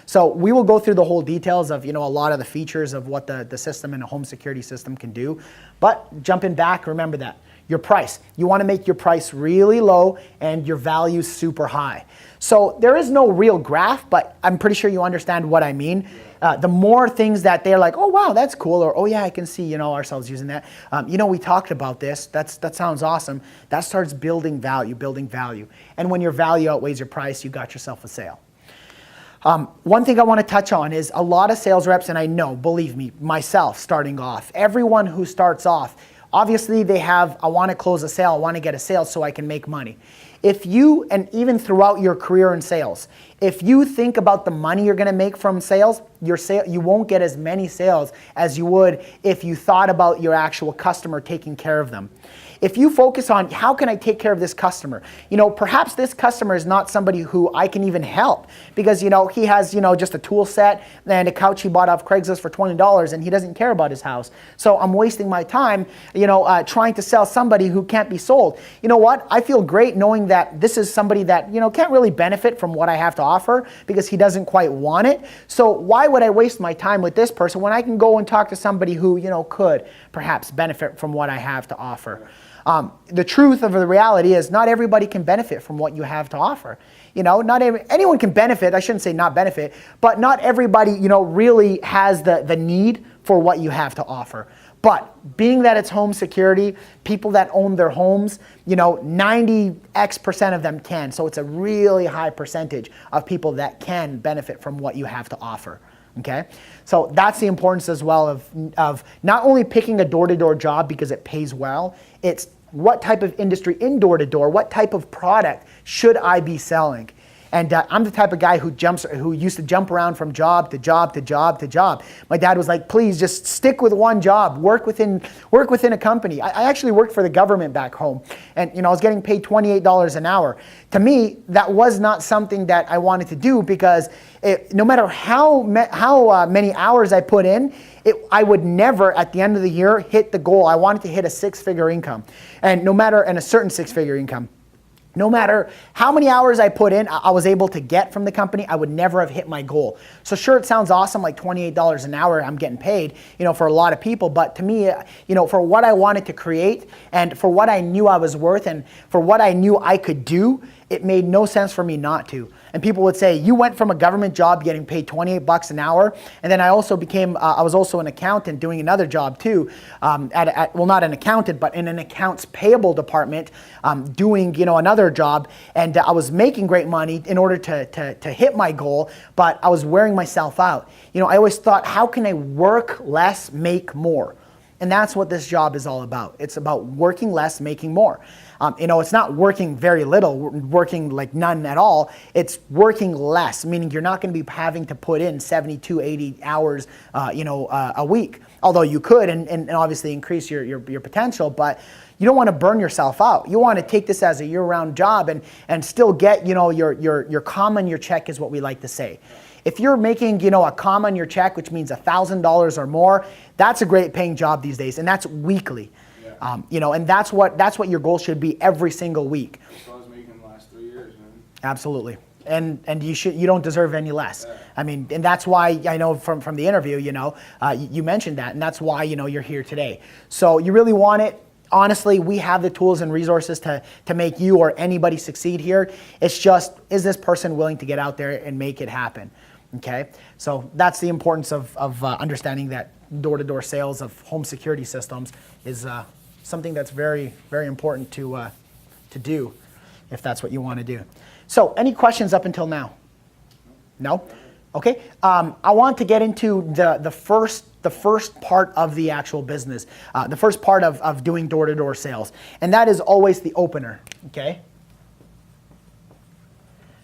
So we will go through the whole details of, a lot of the features of what the system and a home security system can do. But jumping back, remember that. Your price. You want to make your price really low and your value super high. So there is no real graph, but I'm pretty sure you understand what I mean. The more things that they're like, oh wow, that's cool, or oh yeah, I can see ourselves using that. We talked about this. That sounds awesome. That starts building value. And when your value outweighs your price, you got yourself a sale. One thing I want to touch on is a lot of sales reps, and I know, believe me, myself starting off, everyone who starts off, obviously they have, I want to close a sale, I want to get a sale so I can make money. If you, and even throughout your career in sales, if you think about the money you're going to make from sales, you won't get as many sales as you would if you thought about your actual customer taking care of them. If you focus on how can I take care of this customer, perhaps this customer is not somebody who I can even help because, he has, just a tool set and a couch he bought off Craigslist for $20 and he doesn't care about his house. So I'm wasting my time, trying to sell somebody who can't be sold. You know what? I feel great knowing that this is somebody that, can't really benefit from what I have to offer because he doesn't quite want it. So why would I waste my time with this person when I can go and talk to somebody who, could perhaps benefit from what I have to offer? The truth of the reality is not everybody can benefit from what you have to offer. Not anyone can benefit, I shouldn't say not benefit, but not everybody, really has the need for what you have to offer. But being that it's home security, people that own their homes, 90% of them can. So it's a really high percentage of people that can benefit from what you have to offer. Okay, so that's the importance as well of not only picking a door-to-door job because it pays well, it's what type of industry in door-to-door, what type of product should I be selling? And I'm the type of guy who used to jump around from job to job to job to job. My dad was like, please just stick with one job, work within a company. I actually worked for the government back home, and I was getting paid $28 an hour. To me, that was not something that I wanted to do because no matter how many hours I put in, I would never at the end of the year hit the goal. I wanted to hit a six-figure income, and a certain six-figure income. No matter how many hours I put in, I was able to get from the company, I would never have hit my goal. So sure, it sounds awesome, like $28 an hour I'm getting paid, for a lot of people. But to me, for what I wanted to create and for what I knew I was worth and for what I knew I could do, it made no sense for me not to. And people would say, you went from a government job getting paid $28 an hour, and then I also became, I was also an accountant doing another job too, well, not an accountant, but in an accounts payable department, doing, another job, and I was making great money in order to hit my goal, but I was wearing myself out. I always thought, how can I work less, make more? And that's what this job is all about. It's about working less, making more. It's not working very little, working like none at all. It's working less, meaning you're not going to be having to put in 72, 80 hours, a week. Although you could and obviously increase your potential, but you don't want to burn yourself out. You want to take this as a year-round job and still get, your comma in your check is what we like to say. If you're making, a comma in your check, which means $1,000 or more, that's a great paying job these days, and that's weekly. Yeah. And that's what your goal should be every single week. That's what I was making the last 3 years, man. Absolutely. And you don't deserve any less. Yeah. I mean, and that's why I know from the interview, you mentioned that, and that's why you're here today. So you really want it. Honestly, we have the tools and resources to make you or anybody succeed here. It's just, is this person willing to get out there and make it happen? Okay, so that's the importance of understanding that door-to-door sales of home security systems is something that's very, very important to do if that's what you want to do. So any questions up until now? No? Okay, I want to get into the first part of the actual business, the first part of doing door-to-door sales, and that is always the opener, okay?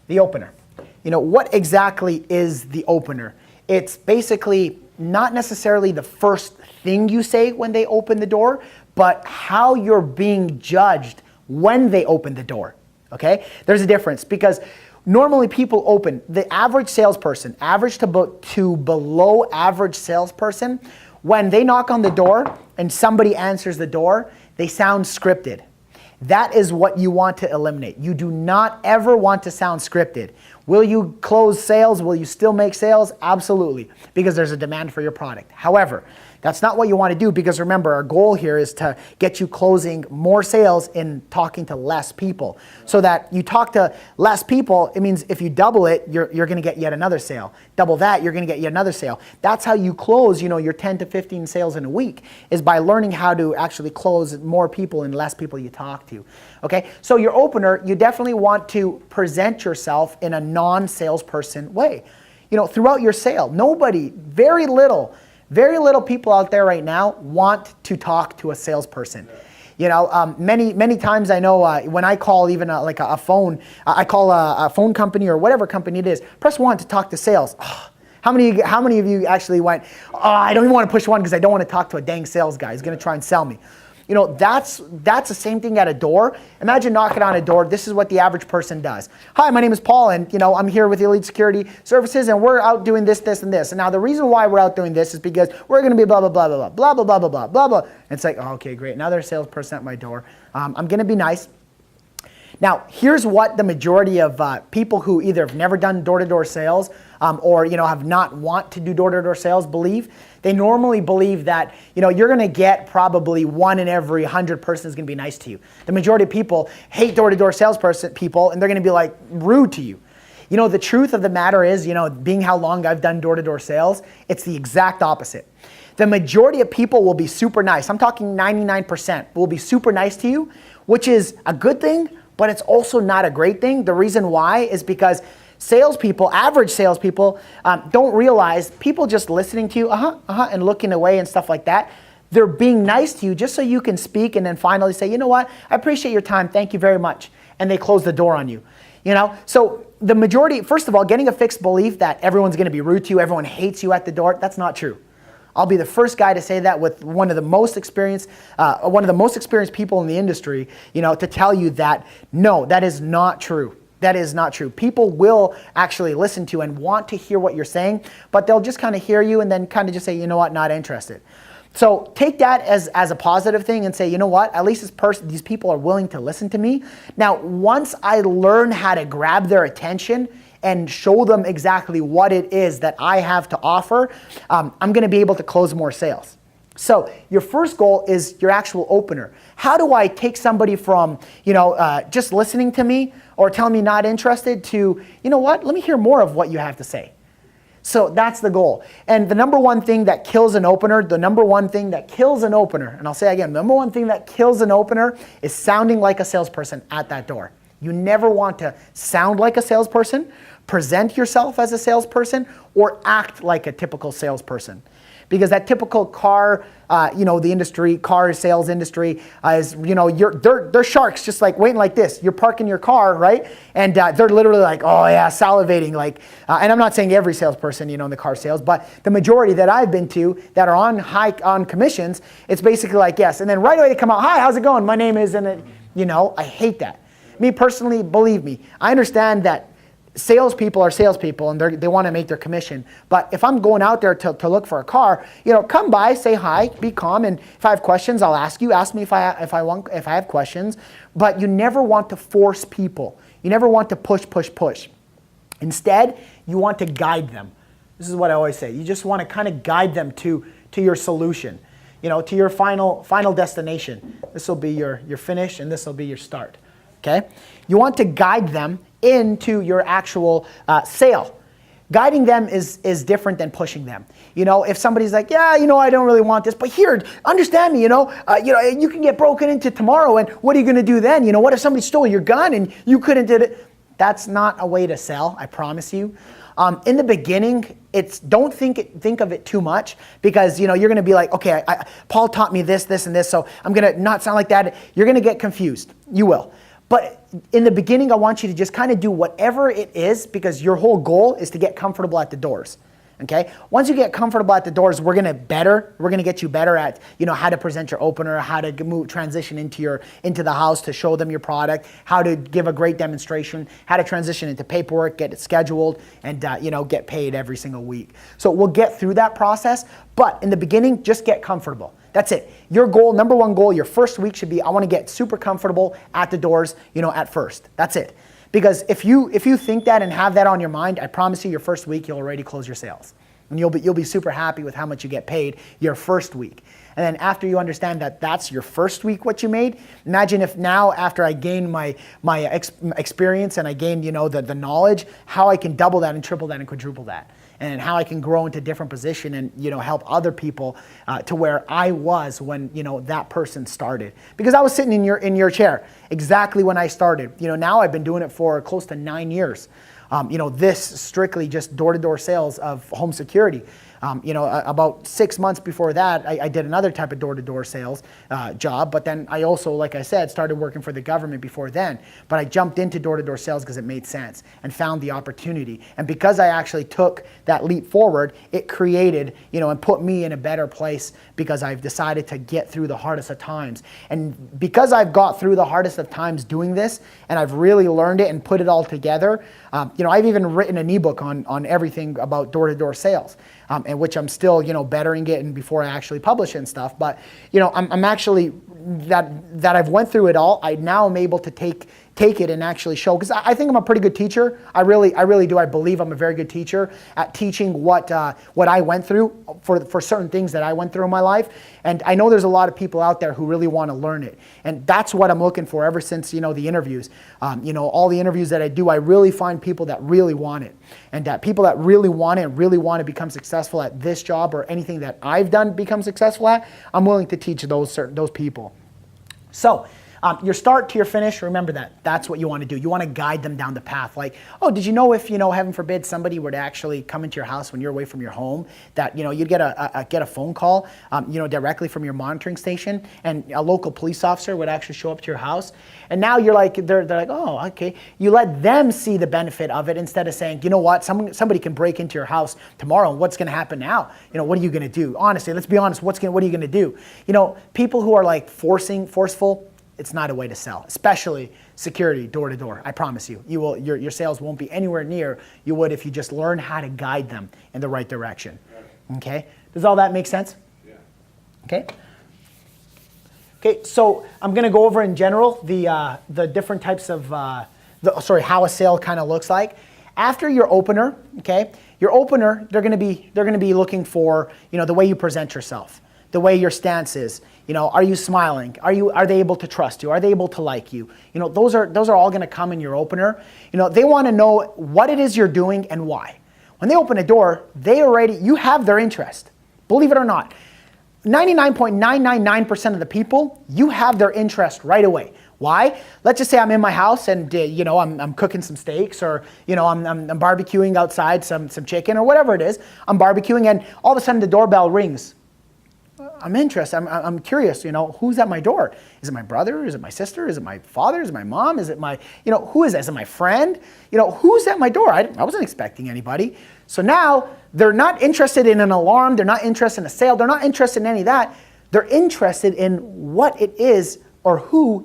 The opener. What exactly is the opener? It's basically not necessarily the first thing you say when they open the door, but how you're being judged when they open the door, okay? There's a difference because normally people open, the average salesperson, average to below average salesperson, when they knock on the door and somebody answers the door, they sound scripted. That is what you want to eliminate. You do not ever want to sound scripted. Will you close sales? Will you still make sales? Absolutely, because there's a demand for your product. However, that's not what you want to do, because remember, our goal here is to get you closing more sales in talking to less people. So that you talk to less people, it means if you double it, you're going to get yet another sale. Double that, you're going to get yet another sale. That's how you close, your 10 to 15 sales in a week, is by learning how to actually close more people and less people you talk to. Okay, so your opener, you definitely want to present yourself in a non-salesperson way. Throughout your sale, very little people out there right now want to talk to a salesperson. Many times I know when I call even a phone, I call a phone company or whatever company it is, press 1 to talk to sales. How many of you actually went, I don't even want to push 1 because I don't want to talk to a dang sales guy. He's going to try and sell me. That's the same thing at a door. Imagine knocking on a door. This is what the average person does. Hi, my name is Paul, and I'm here with Elite Security Services, and we're out doing this, this, and this. And now the reason why we're out doing this is because we're going to be blah, blah, blah, blah, blah, blah, blah, blah, blah, blah, blah. And it's like, oh, okay, great. Now there's a salesperson at my door. I'm going to be nice. Now, here's what the majority of people who either have never done door-to-door sales or have not want to do door-to-door sales believe. They normally believe that you're going to get probably 1 in every 100 person is going to be nice to you. The majority of people hate door-to-door people, and they're going to be like rude to you. The truth of the matter is, being how long I've done door-to-door sales, it's the exact opposite. The majority of people will be super nice. I'm talking 99% will be super nice to you, which is a good thing, but it's also not a great thing. The reason why is because average salespeople, don't realize people just listening to you, and looking away and stuff like that. They're being nice to you just so you can speak and then finally say, you know what, I appreciate your time, thank you very much. And they close the door on you. So the majority, first of all, getting a fixed belief that everyone's going to be rude to you, everyone hates you at the door, that's not true. I'll be the first guy to say that with one of the most experienced people in the industry, to tell you that no, that is not true. That is not true. People will actually listen to and want to hear what you're saying, but they'll just kind of hear you and then kind of just say, you know what, not interested. So take that as a positive thing and say, you know what, at least these people are willing to listen to me. Now, once I learn how to grab their attention and show them exactly what it is that I have to offer, I'm going to be able to close more sales. So your first goal is your actual opener. How do I take somebody from, just listening to me or telling me not interested to, you know what, let me hear more of what you have to say. So that's the goal. And the number one thing that kills an opener, and I'll say again, the number one thing that kills an opener is sounding like a salesperson at that door. You never want to sound like a salesperson, present yourself as a salesperson, or act like a typical salesperson. Because that typical car sales industry is, they're sharks just like waiting like this. You're parking your car, right? And they're literally like, oh yeah, salivating. And I'm not saying every salesperson, in the car sales, but the majority that I've been to that are on commissions, it's basically like, yes. And then right away they come out, hi, how's it going? My name is, and I hate that. Me personally, believe me, I understand that salespeople are salespeople and they want to make their commission. But if I'm going out there to look for a car, come by, say hi, be calm, and if I have questions, I'll ask you. Ask me if I have questions. But you never want to force people. You never want to push. Instead, you want to guide them. This is what I always say. You just want to kind of guide them to your solution, to your final destination. This will be your finish, and this will be your start. Okay? You want to guide them into your actual sale. Guiding them is different than pushing them. If somebody's like, yeah, I don't really want this, but here, understand me, you can get broken into tomorrow, and what are you going to do then? What if somebody stole your gun and you couldn't do it? That's not a way to sell, I promise you. In the beginning, don't think of it too much, because you're going to be like, okay, Paul taught me this, and this, so I'm going to not sound like that. You're going to get confused. You will. But in the beginning, I want you to just kind of do whatever it is, because your whole goal is to get comfortable at the doors. Okay? Once you get comfortable at the doors, we're going to get you better at, how to present your opener, how to transition into the house to show them your product, how to give a great demonstration, how to transition into paperwork, get it scheduled, and get paid every single week. So we'll get through that process, but in the beginning, just get comfortable. That's it. Your goal, number one goal, your first week should be, I want to get super comfortable at the doors, at first. That's it. Because if you think that and have that on your mind, I promise you your first week you'll already close your sales. And you'll be super happy with how much you get paid your first week. And then after you understand that that's your first week what you made, imagine if now after I gain my experience and I gain the knowledge, how I can double that and triple that and quadruple that. And how I can grow into different position and help other people to where I was when that person started. Because I was sitting in your chair exactly when I started. Now I've been doing it for close to 9 years. This strictly just door-to-door sales of home security. About 6 months before that, I did another type of door-to-door sales job, but then I also, like I said, started working for the government before then. But I jumped into door-to-door sales because it made sense and found the opportunity. And because I actually took that leap forward, it created, and put me in a better place because I've decided to get through the hardest of times. And because I've got through the hardest of times doing this, and I've really learned it and put it all together, I've even written an ebook on everything about door-to-door sales. And which I'm still, bettering it and before I actually publish it and stuff. But, I'm actually, that I've went through it all, I now am able to take it and actually show, because I think I'm a pretty good teacher. I really do. I believe I'm a very good teacher at teaching what I went through for certain things that I went through in my life. And I know there's a lot of people out there who really want to learn it. And that's what I'm looking for ever since, the interviews. All the interviews that I do, I really find people that really want it. And people that really want it and really want to become successful at this job or anything that I've done become successful at, I'm willing to teach those people. So, your start to your finish, remember that's what you want to do. You want to guide them down the path. Like, oh, did you know if, heaven forbid, somebody were to actually come into your house when you're away from your home, that, you'd get a phone call, directly from your monitoring station, and a local police officer would actually show up to your house. And now you're like, they're like, oh, okay. You let them see the benefit of it instead of saying, you know what, somebody can break into your house tomorrow, and what's going to happen now? What are you going to do? Honestly, let's be honest, what are you going to do? People who are like forceful, it's not a way to sell, especially security, door to door. I promise you, your sales won't be anywhere near you would if you just learn how to guide them in the right direction. Okay? Does all that make sense? Yeah. Okay. Okay. So I'm going to go over in general the different types of how a sale kind of looks like. After your opener, okay, your opener, they're going to be looking for the way you present yourself, the way your stance is. Are you smiling? Are they able to trust you? Are they able to like you? Those are all going to come in your opener. They want to know what it is you're doing and why. When they open a door, you have their interest. Believe it or not, 99.999% of the people, you have their interest right away. Why? Let's just say I'm in my house and I'm cooking some steaks, or I'm barbecuing outside some chicken or whatever it is. I'm barbecuing and all of a sudden the doorbell rings. I'm interested. I'm curious. Who's at my door? Is it my brother? Is it my sister? Is it my father? Is it my mom? Is it my, who is that? Is it my friend? Who's at my door? I wasn't expecting anybody. So now they're not interested in an alarm. They're not interested in a sale. They're not interested in any of that. They're interested in what it is or who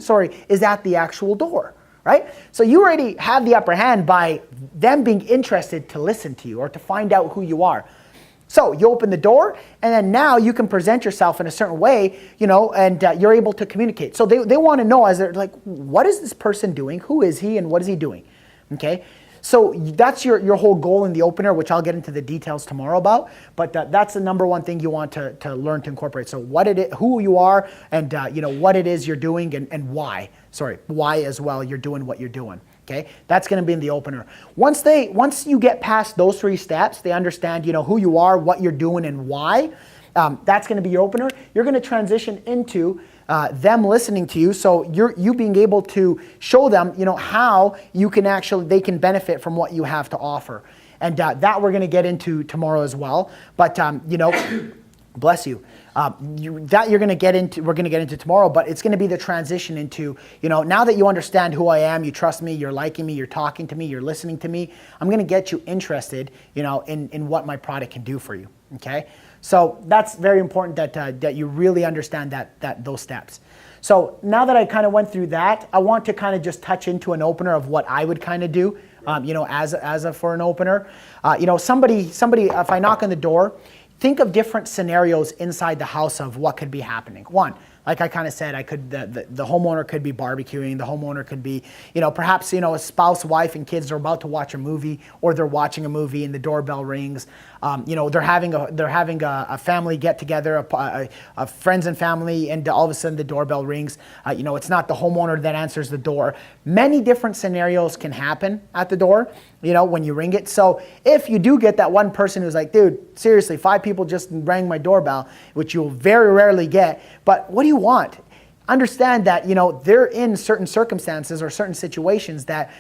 is at the actual door, right? So you already have the upper hand by them being interested to listen to you or to find out who you are. So you open the door, and then now you can present yourself in a certain way, and you're able to communicate. So they want to know, as they're like, what is this person doing? Who is he, and what is he doing? Okay, so that's your whole goal in the opener, which I'll get into the details tomorrow about. But that's the number one thing you want to learn to incorporate. So who you are, and what it is you're doing, and why. Why as well you're doing what you're doing. Okay, that's going to be in the opener. Once you get past those 3 steps, they understand, who you are, what you're doing, and why. That's going to be your opener. You're going to transition into them listening to you. So you being able to show them, how they can benefit from what you have to offer, and that we're going to get into tomorrow as well. But bless you. We're going to get into tomorrow, but it's going to be the transition into, now that you understand who I am, you trust me, you're liking me, you're talking to me, you're listening to me, I'm going to get you interested, in what my product can do for you. Okay. So that's very important that you really understand those steps. So now that I kind of went through that, I want to kind of just touch into an opener of what I would kind of do, for an opener. Somebody, if I knock on the door, think of different scenarios inside the house of what could be happening. One, Like I kind of said, the homeowner could be barbecuing, the homeowner could be, perhaps, a spouse, wife, and kids are about to watch a movie, or they're watching a movie and the doorbell rings. They're having a family get together, a friends and family, and all of a sudden the doorbell rings. It's not the homeowner that answers the door. Many different scenarios can happen at the door, when you ring it. So if you do get that one person who's like, dude, seriously, 5 people just rang my doorbell, which you'll very rarely get, but what do you want? Understand that, they're in certain circumstances or certain situations that,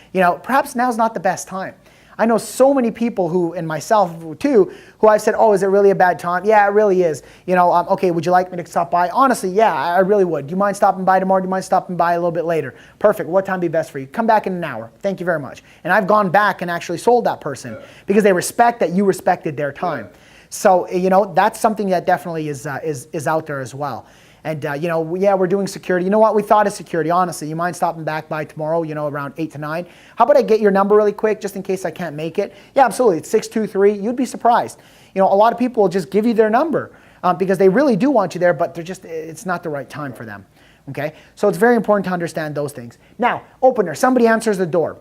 perhaps now's not the best time. I know so many people who, and myself too, who I've said, oh, is it really a bad time? Yeah, it really is. Okay, would you like me to stop by? Honestly, yeah, I really would. Do you mind stopping by tomorrow? Do you mind stopping by a little bit later? Perfect. What time would be best for you? Come back in an hour. Thank you very much. And I've gone back and actually sold that person because they respect that you respected their time. So, that's something that definitely is out there as well. And, we're doing security. You know what? We thought of security, honestly. You mind stopping back by tomorrow, around 8 to 9? How about I get your number really quick just in case I can't make it? Yeah, absolutely. It's 623. You'd be surprised. A lot of people will just give you their number because they really do want you there, but it's not the right time for them. Okay? So it's very important to understand those things. Now, opener. Somebody answers the door.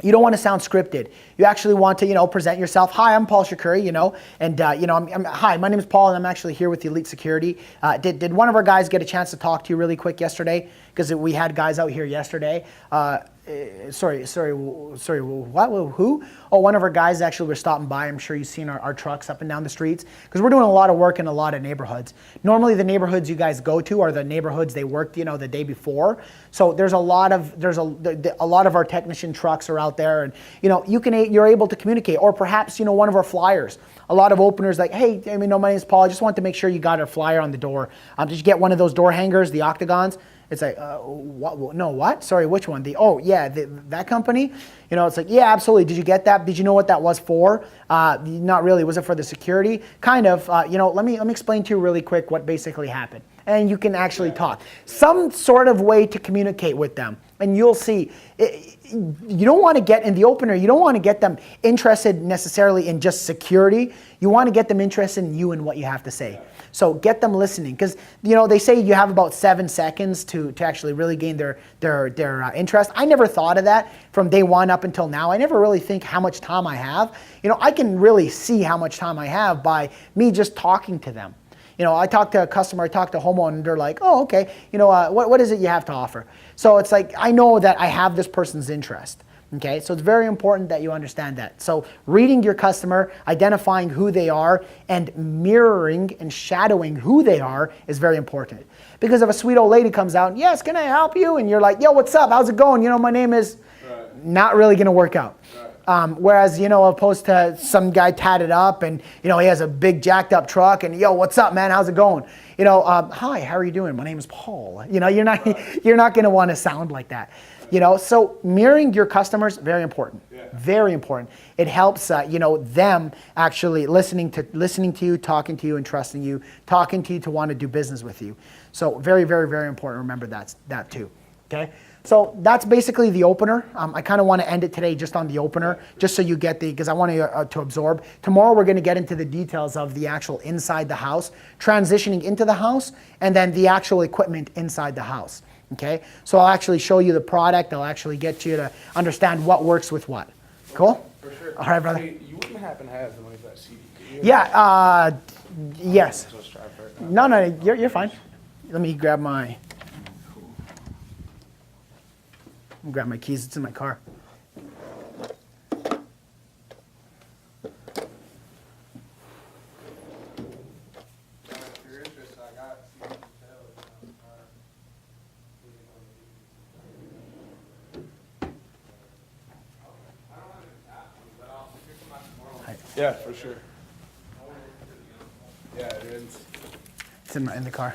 You don't want to sound scripted. You actually want to, present yourself. Hi, I'm Paul Shakuri, and hi, my name is Paul, and I'm actually here with Elite Security. Did one of our guys get a chance to talk to you really quick yesterday? Because we had guys out here yesterday. Sorry, what, who? Oh, one of our guys actually were stopping by. I'm sure you've seen our trucks up and down the streets because we're doing a lot of work in a lot of neighborhoods. Normally the neighborhoods you guys go to are the neighborhoods they worked, the day before. So there's a lot of our technician trucks are out there, and you're able to communicate, or perhaps one of our flyers. A lot of openers like, hey, my name is Paul. I just want to make sure you got our flyer on the door. Did you get one of those door hangers, the octagons? It's like, what? No, what? Sorry, which one? That company? It's like, yeah, absolutely. Did you get that? Did you know what that was for? Not really. Was it for the security? Kind of. Let me explain to you really quick what basically happened. And you can actually talk. Some sort of way to communicate with them. And you'll see, you don't want to get in the opener, you don't want to get them interested necessarily in just security. You want to get them interested in you and what you have to say. So get them listening, because they say you have about 7 seconds to actually really gain their interest. I never thought of that from day one up until now. I never really think how much time I have. I can really see how much time I have by me just talking to them. I talk to a customer, I talk to a homeowner, and they're like, oh, okay, what is it you have to offer? So it's like, I know that I have this person's interest. Okay, so it's very important that you understand that. So reading your customer, identifying who they are, and mirroring and shadowing who they are is very important. Because if a sweet old lady comes out, yes, can I help you? And you're like, yo, what's up? How's it going? My name is, not really going to work out. Whereas, opposed to some guy tatted up and, he has a big jacked up truck and, yo, what's up, man? How's it going? Hi, how are you doing? My name is Paul. You're not going to want to sound like that. So mirroring your customers, very important. Very important. It helps, them actually listening to you, talking to you, and trusting you, talking to you to want to do business with you. So very, very, very important. Remember that too. Okay. So that's basically the opener. I kind of want to end it today just on the opener, just so you get because I want you to absorb. Tomorrow we're going to get into the details of the actual inside the house, transitioning into the house, and then the actual equipment inside the house. Okay, so I'll actually show you the product. I'll actually get you to understand what works with what. Cool? For sure. All right, brother. Hey, you wouldn't happen to have the money for that CD? Yeah, yes. So let's try it first. No, you're fine. Let me grab my keys. It's in my car. If you're interested, I got CD details. Yeah, for sure. Yeah, it is. It's in the car.